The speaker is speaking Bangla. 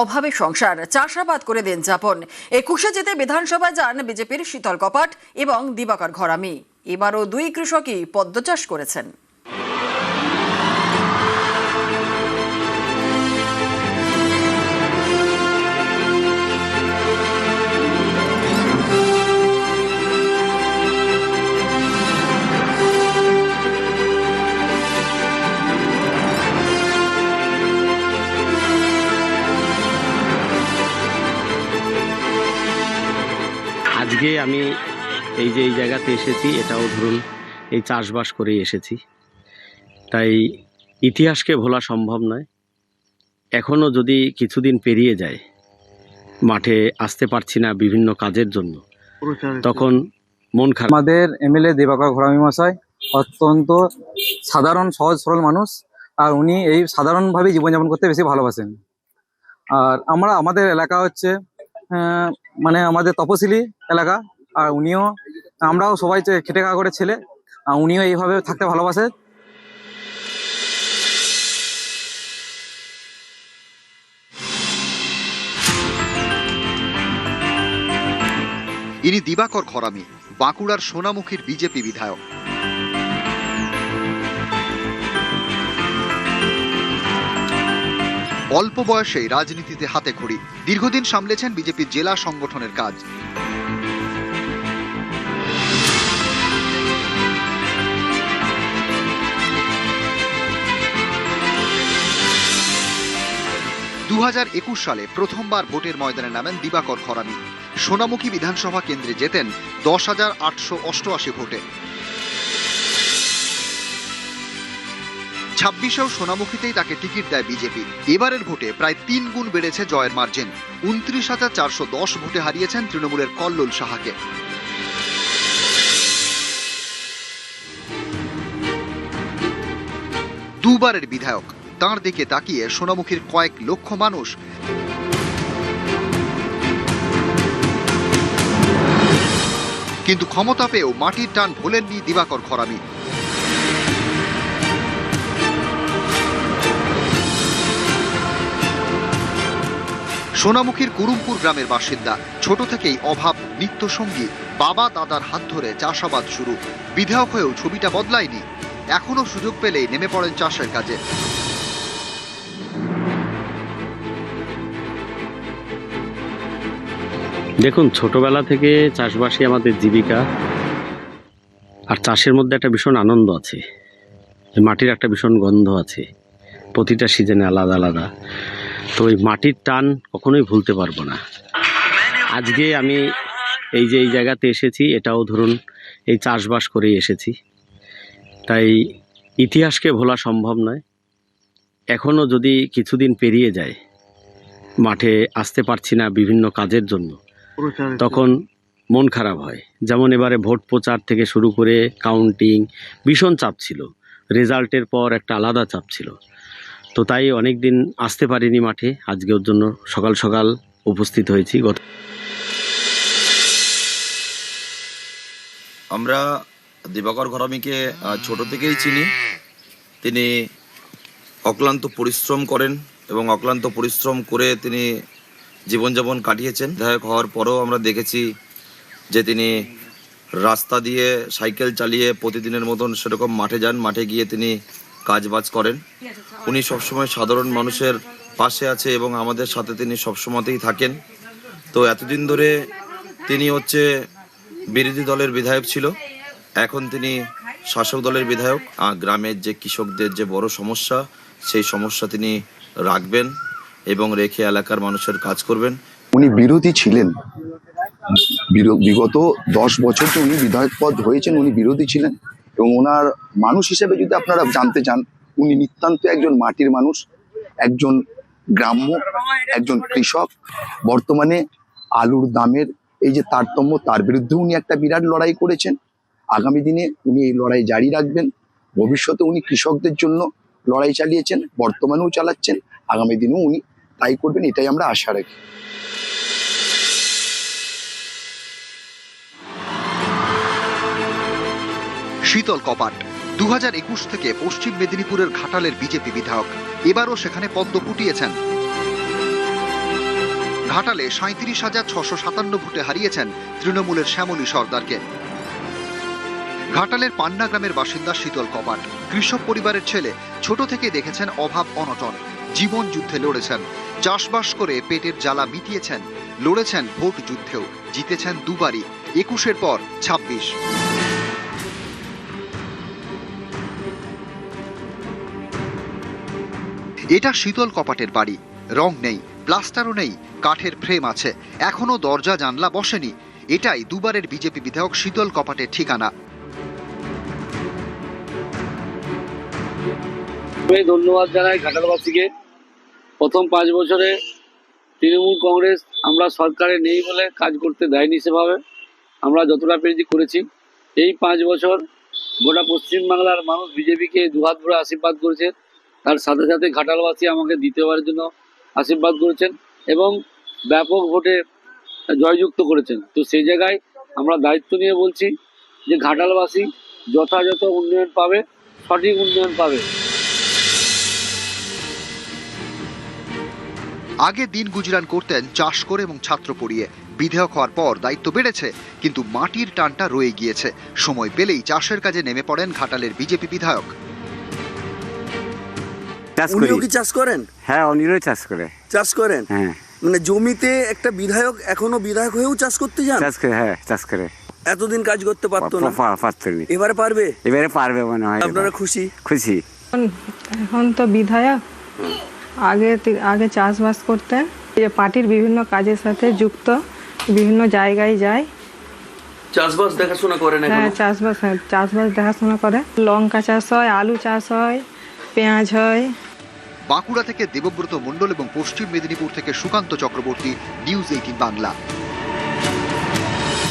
অভাবে সংসার, চাষাবাদ করে দিন যাপন। 21-এ যেতে বিধানসভায় যান বিজেপির শীতল কপাট এবং দিবাকর ঘরামি। এবারও দুই কৃষকই পদ্ম চাষ করেছেন। আজকে আমি এই জায়গাতে এসেছি, এটাও ধরুন এই চাষবাস করেই এসেছি, তাই ইতিহাসকে ভোলা সম্ভব নয়। এখনও যদি কিছুদিন পেরিয়ে যায়, মাঠে আসতে পারছি না বিভিন্ন কাজের জন্য, তখন মন খারাপ। আমাদের এমএলএ দিবাকর ঘরামি মশাই অত্যন্ত সাধারণ সহজ সরল মানুষ, আর উনি এই সাধারণভাবে জীবনযাপন করতে বেশি ভালোবাসেন। আর আমাদের এলাকা হচ্ছে মানে আমাদের তপশিলি এলাকা, আর আমরাও সবাই খেটে খাওয়া করে ছেলে, উনিও এইভাবে থাকতে ভালোবাসে। ইনি দিবাকর ঘরামি, বাঁকুড়ার সোনামুখীর বিজেপি বিধায়ক। অল্প বয়সেই রাজনীতিতে হাতে খড়ি, দীর্ঘদিন সামলেছেন বিজেপির জেলা সংগঠনের কাজ। সালে প্রথমবার ভোটের ময়দানে নামেন দিবাকর ঘরামি। সোনামুখী বিধানসভা কেন্দ্রে জেতেন 10,888 ভোটে। 26-এও সোনামুখীতেই তাকে টিকিট দেয় বিজেপি। এবারের ভোটে প্রায় 3 গুণ বেড়েছে জয়ের মার্জিন। 29,410 ভোটে হারিয়েছেন তৃণমূলের কল্লোল সাহাকে। দুবারের বিধায়ক, তাঁর দিকে তাকিয়ে সোনামুখীর কয়েক লক্ষ মানুষ। কিন্তু ক্ষমতা পেয়েও মাটির টান ভোলেননি দিবাকর ঘরামি। সোনামুখীর কুরুমপুর গ্রামের বাসিন্দা, ছোট থেকেই অভাব নিত্যসঙ্গী। বাবা দাদার হাত ধরে চাষাবাদ শুরু। বিধায়ক হয়েও ছবিটা বদলায়নি। এখনো সুযোগ পেলেই নেমে পড়েন চাষের কাজে। দেখুন, ছোটবেলা থেকে চাষবাসই আমাদের জীবিকা, আর চাষের মধ্যে একটা ভীষণ আনন্দ আছে, মাটির একটা ভীষণ গন্ধ আছে, প্রতিটা সিজনে আলাদা আলাদা। তো ওই মাটির টান কখনোই ভুলতে পারবো না। আজকে আমি এই জায়গাতে এসেছি, এটাও ধরুন এই চাষবাস করেই এসেছি, তাই ইতিহাসকে ভোলা সম্ভব নয়। এখনও যদি কিছুদিন পেরিয়ে যায়, মাঠে আসতে পারছি না বিভিন্ন কাজের জন্য, তখন মন খারাপ হয়। যেমন এবারে ভোট প্রচার থেকে শুরু করে কাউন্টিং, ভীষণ চাপ ছিল, রেজাল্টের পর একটা আলাদা চাপ ছিল। তো তাই অনেক দিন আসতে পারিনি মাঠে, আজকে ওর জন্য সকাল সকাল উপস্থিত হয়েছি। আমরা দিবাকর ঘরামিকে ছোট থেকেই চিনি। তিনি অক্লান্ত পরিশ্রম করেন এবং অক্লান্ত পরিশ্রম করে তিনি জীবনযাপন কাটিয়েছেন। বিধায়ক হওয়ার পরেও আমরা দেখেছি যে তিনি রাস্তা দিয়ে সাইকেল চালিয়ে প্রতিদিনের মতন সেরকম মাঠে যান, মাঠে গিয়ে তিনি কাজবাজ করেন। উনি সবসময় সাধারণ মানুষের পাশে আছে এবং আমাদের সাথে তিনি সবসময়তেই থাকেন। তো এতদিন ধরে তিনি বিরোধী দলের বিধায়ক ছিল, এখন তিনি শাসক দলের বিধায়ক। গ্রামের যে কৃষকদের যে বড় সমস্যা, সেই সমস্যা তিনি রাখবেন এবং রেখে এলাকার মানুষের কাজ করবেন। উনি বিরোধী ছিলেন, বিগত 10 বছর যে উনি বিধায়ক পদ হয়েছেন, উনি বিরোধী ছিলেন। এবং ওনার মানুষ হিসেবে যদি আপনারা জানতে চান, উনি নিতান্ত একজন মাটির মানুষ, একজন গ্রাম্য, একজন কৃষক। বর্তমানে আলুর দামের এই যে তারতম্য, তার বিরুদ্ধে উনি একটা বিরাট লড়াই করেছেন। আগামী দিনে উনি এই লড়াই জারি রাখবেন। ভবিষ্যতে উনি কৃষকদের জন্য লড়াই চালিয়েছেন, বর্তমানেও চালাচ্ছেন, আগামী দিনেও উনি তাই করবেন, এটাই আমরা আশা রাখি। শীতল কপাট 2021 থেকে পশ্চিম মেদিনীপুরের ঘাটালের বিজেপি বিধায়ক। এবারও সেখানে পদ্ম ফুটিয়েছেন। ঘাটালে 37,657 ভোটে হারিয়েছেন তৃণমূলের শ্যামলী সর্দারকে। ঘাটালের পান্না গ্রামের বাসিন্দা শীতল কপাট কৃষক পরিবারের ছেলে, ছোট থেকে দেখেছেন অভাব অনটন, জীবন যুদ্ধে লড়েছেন, চাষবাস করে পেটের জ্বালা মিটিয়েছেন, লড়েছেন ভোট যুদ্ধেও, জিতেছেন দুবারই, 21-এর পর 26। এটা শীতল কপাটের বাড়ি। রং নেই, প্লাস্টারও নেই, কাঠের ফ্রেম আছে, এখনো দরজা জানলা বসেনি। এটাই দুবারের বিজেপি বিধায়ক শীতল কপাটের ঠিকানা। ধন্যবাদ জানাই ঘাটালবাসীকে। প্রথম 5 বছরে তৃণমূল কংগ্রেস আমরা সরকারে নেই বলে কাজ করতে দেয়নি সেভাবে, আমরা যতটা পেরেছি করেছি। এই 5 বছর গোটা পশ্চিমবাংলার মানুষ বিজেপিকে দুহাত ভরে আশীর্বাদ করেছে, তার সাথে সাথে ঘাটালবাসী আমাকে দ্বিতীয়বারের জন্য আশীর্বাদ করেছেন এবং ব্যাপক ভোটে জয়যুক্ত করেছেন। তো সেই জায়গায় আমরা দায়িত্ব নিয়ে বলছি যে ঘাটালবাসী যথাযথ উন্নয়ন পাবে, সঠিক উন্নয়ন পাবে। আগে দিন গুজরান করতেন চাষ করে এবং ছাত্র পড়িয়ে। বিধায়ক হওয়ার পর দায়িত্ব বেড়েছে, কিন্তু মাটির টানটা রয়ে গিয়েছে। সময় পেলেই চাষের কাজে নেমে পড়েন ঘাটালের বিজেপি বিধায়ক। উনিও কি চাষ করেন? হ্যাঁ, উনিও চাষ করে। চাষ করেন? হ্যাঁ। মানে জমিতে একটা বিধায়ক এখনো বিধায়ক হয়েও চাষ করতে যান? চাষ করে, হ্যাঁ চাষ করে। এতদিন কাজ করতে পারতো না? পারতো না। এবারে পারবে? এবারে পারবে মনে হয়। আপনারা খুশি? খুশি। এখন তো বিধায়ক, আগে চাষবাস করতেন, পার্টির বিভিন্ন কাজের সাথে যুক্ত, বিভিন্ন জায়গায় যায়। চাষবাস দেখাশোনা করেন? হ্যাঁ, চাষবাস দেখাশোনা করে। লঙ্কা চাষ হয়, আলু চাষ হয়, পেঁয়াজ হয়। বাঁকুড়া থেকে দেবব্রত মণ্ডল এবং পশ্চিম মেদিনীপুর থেকে সুকান্ত চক্রবর্তী, নিউজ 18 বাংলা।